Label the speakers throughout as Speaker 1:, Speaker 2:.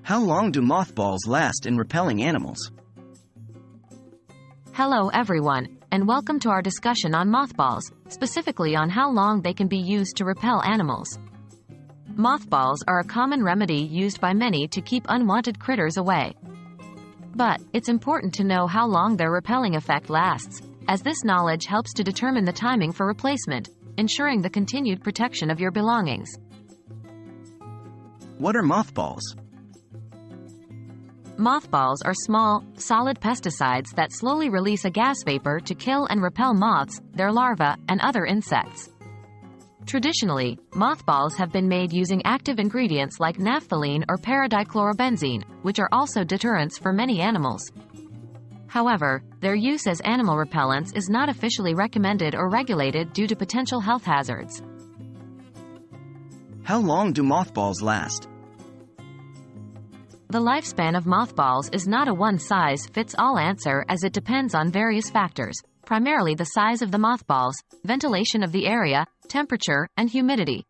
Speaker 1: How long do mothballs last in repelling animals?
Speaker 2: Hello everyone, and welcome to our discussion on mothballs, specifically on how long they can be used to repel animals. Mothballs are a common remedy used by many to keep unwanted critters away. But it's important to know how long their repelling effect lasts, as this knowledge helps to determine the timing for replacement, ensuring the continued protection of your belongings.
Speaker 1: What are mothballs?
Speaker 2: Mothballs are small, solid pesticides that slowly release a gas vapor to kill and repel moths, their larvae, and other insects. Traditionally, mothballs have been made using active ingredients like naphthalene or paradichlorobenzene, which are also deterrents for many animals. However, their use as animal repellents is not officially recommended or regulated due to potential health hazards.
Speaker 1: How long do mothballs last?
Speaker 2: The lifespan of mothballs is not a one-size-fits-all answer, as it depends on various factors, primarily the size of the mothballs, ventilation of the area, temperature, and humidity.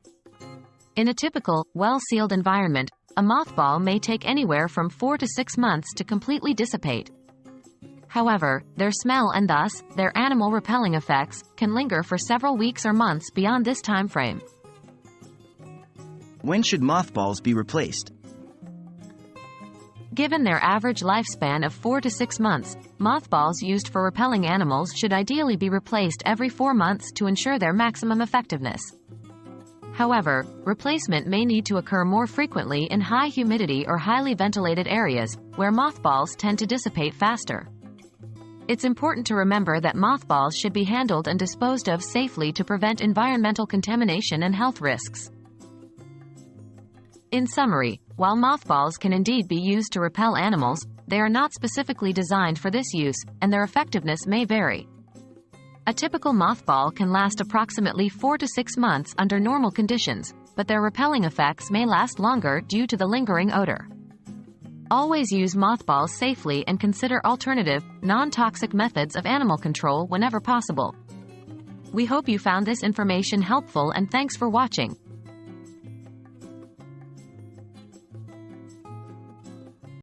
Speaker 2: In a typical, well-sealed environment, a mothball may take anywhere from 4 to 6 months to completely dissipate. However, their smell and thus, their animal repelling effects, can linger for several weeks or months beyond this time frame.
Speaker 1: When should mothballs be replaced?
Speaker 2: Given their average lifespan of 4 to 6 months, mothballs used for repelling animals should ideally be replaced every 4 months to ensure their maximum effectiveness. However, replacement may need to occur more frequently in high humidity or highly ventilated areas, where mothballs tend to dissipate faster. It's important to remember that mothballs should be handled and disposed of safely to prevent environmental contamination and health risks. In summary, while mothballs can indeed be used to repel animals, they are not specifically designed for this use, and their effectiveness may vary. A typical mothball can last approximately 4 to 6 months under normal conditions, but their repelling effects may last longer due to the lingering odor. Always use mothballs safely and consider alternative, non-toxic methods of animal control whenever possible. We hope you found this information helpful, and thanks for watching.